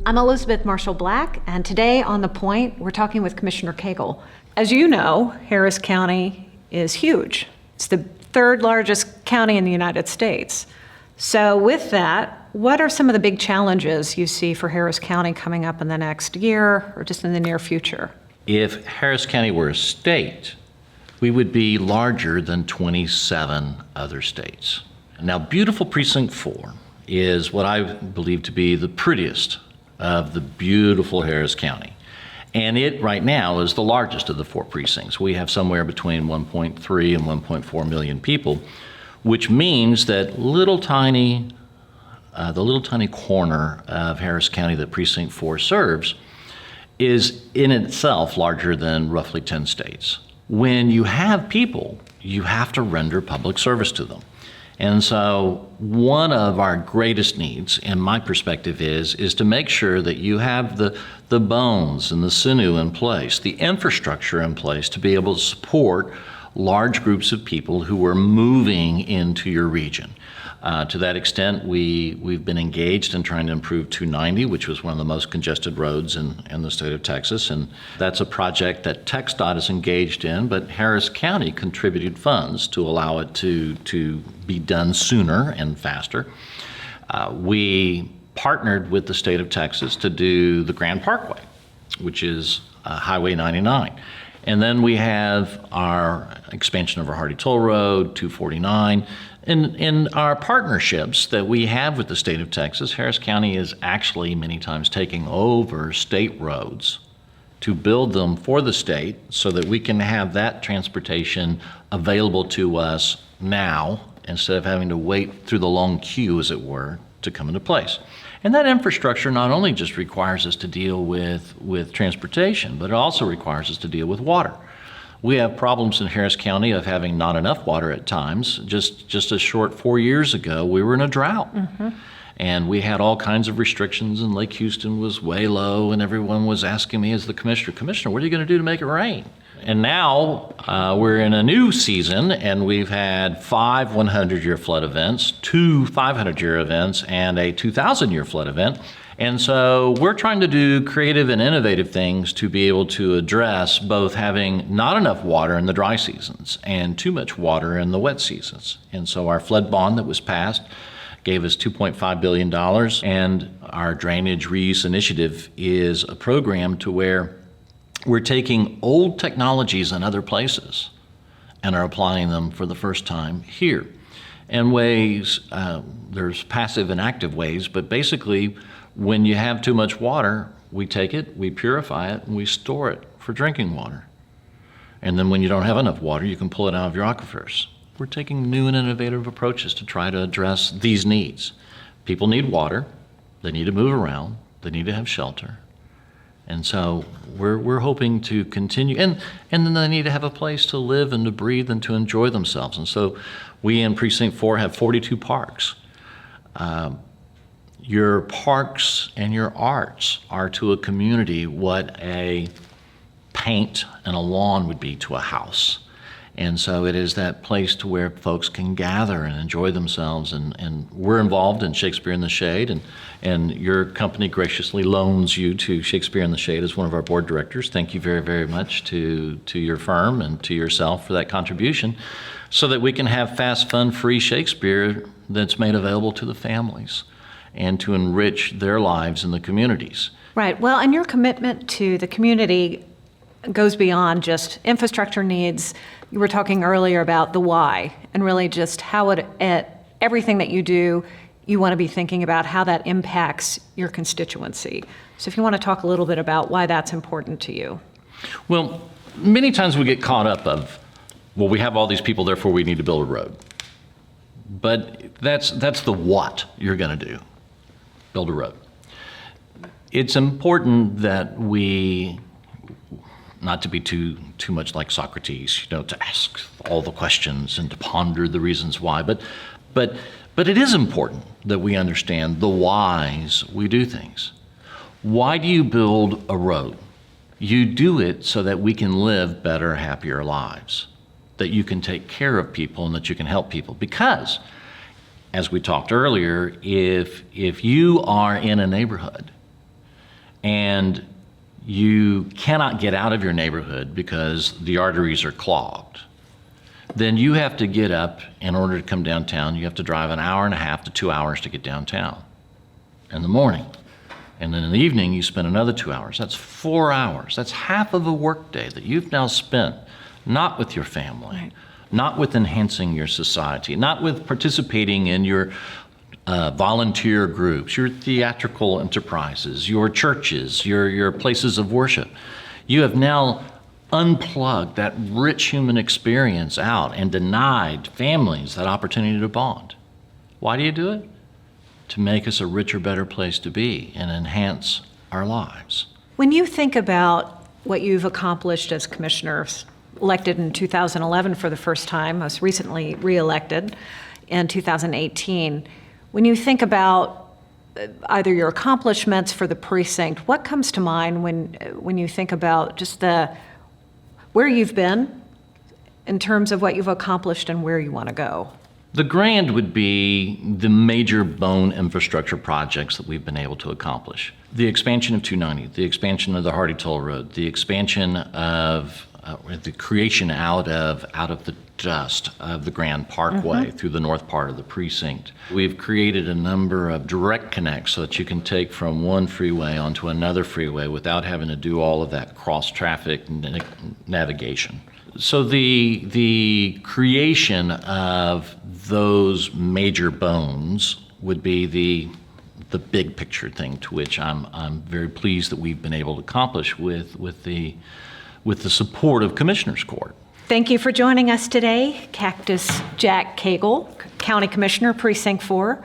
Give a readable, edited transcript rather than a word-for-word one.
I'm Elizabeth Marshall-Black, and today on The Point, we're talking with Commissioner Cagle. As you know, Harris County is huge. It's the third largest county in the United States. So with that, what are some of the big challenges you see for Harris County coming up in the next year or just in the near future? If Harris County were a state, we would be larger than 27 other states. Now, beautiful Precinct 4 is what I believe to be the prettiest of the beautiful Harris County. And it right now is the largest of the 4 precincts. We have somewhere between 1.3 and 1.4 million people, which means that the little tiny corner of Harris County that Precinct 4 serves is in itself larger than roughly 10 states. When you have people, you have to render public service to them. And so one of our greatest needs, in my perspective, is to make sure that you have the bones and the sinew in place, the infrastructure in place to be able to support large groups of people who are moving into your region. To that extent, we've been engaged in trying to improve 290, which was one of the most congested roads in the state of Texas. And that's a project that TxDOT is engaged in, but Harris County contributed funds to allow it to be done sooner and faster. We partnered with the state of Texas to do the Grand Parkway, which is Highway 99. And then we have our expansion of our Hardy Toll Road, 249. In our partnerships that we have with the state of Texas, Harris County is actually many times taking over state roads to build them for the state so that we can have that transportation available to us now instead of having to wait through the long queue, as it were, to come into place. And that infrastructure not only just requires us to deal with transportation, but it also requires us to deal with water. We have problems in Harris County of having not enough water at times. Just a short 4 years ago, we were in a drought. Mm-hmm. And we had all kinds of restrictions, and Lake Houston was way low, and everyone was asking me as the commissioner, what are you going to do to make it rain? And now we're in a new season, and we've had 5 100-year flood events, 2 500-year events, and a 2,000-year flood event. And so we're trying to do creative and innovative things to be able to address both having not enough water in the dry seasons and too much water in the wet seasons. And so our flood bond that was passed gave us $2.5 billion, and our Drainage Reuse Initiative is a program to where we're taking old technologies in other places and are applying them for the first time here. And ways, there's passive and active ways, but basically when you have too much water, we take it, we purify it, and we store it for drinking water. And then when you don't have enough water, you can pull it out of your aquifers. We're taking new and innovative approaches to try to address these needs. People need water, they need to move around, they need to have shelter. And so we're hoping to continue, and then they need to have a place to live and to breathe and to enjoy themselves. And so we in Precinct 4 have 42 parks. Your parks and your arts are to a community what a paint and a lawn would be to a house. And so it is that place to where folks can gather and enjoy themselves. And we're involved in Shakespeare in the Shade, and your company graciously loans you to Shakespeare in the Shade as one of our board directors. Thank you very, very much to your firm and to yourself for that contribution, so that we can have fast, fun, free Shakespeare that's made available to the families and to enrich their lives in the communities. Right. Well, and your commitment to the community goes beyond just infrastructure needs. You were talking earlier about the why, and really just how everything that you do, you want to be thinking about how that impacts your constituency. So if you want to talk a little bit about why that's important to you. Well, many times we get caught up of, well, we have all these people, therefore we need to build a road. But that's the what you're going to do, build a road. It's important that we, not to be too much like Socrates, to ask all the questions and to ponder the reasons why, but it is important that we understand the whys we do things. Why do you build a road? You do it so that we can live better, happier lives, that you can take care of people and that you can help people. Because as we talked earlier, if you are in a neighborhood and you cannot get out of your neighborhood because the arteries are clogged, then you have to get up in order to come downtown. You have to drive an hour and a half to 2 hours to get downtown in the morning. And then in the evening, you spend another 2 hours. That's 4 hours. That's half of a workday that you've now spent not with your family, Right. not with enhancing your society, not with participating in your volunteer groups, your theatrical enterprises, your churches, your places of worship. You have now unplugged that rich human experience out and denied families that opportunity to bond. Why do you do it? To make us a richer, better place to be and enhance our lives. When you think about what you've accomplished as commissioners, elected in 2011 for the first time, most recently reelected in 2018, when you think about either your accomplishments for the precinct, what comes to mind when you think about just where you've been in terms of what you've accomplished and where you want to go? The grand would be the major bone infrastructure projects that we've been able to accomplish. The expansion of 290, the expansion of the Hardy Toll Road, the expansion of the creation out of the dust of the Grand Parkway through the north part of the precinct. We've created a number of direct connects so that you can take from one freeway onto another freeway without having to do all of that cross-traffic navigation. So the creation of those major bones would be the big picture thing, to which I'm very pleased that we've been able to accomplish with the support of Commissioners Court. Thank you for joining us today, Cactus Jack Cagle, County Commissioner, Precinct 4.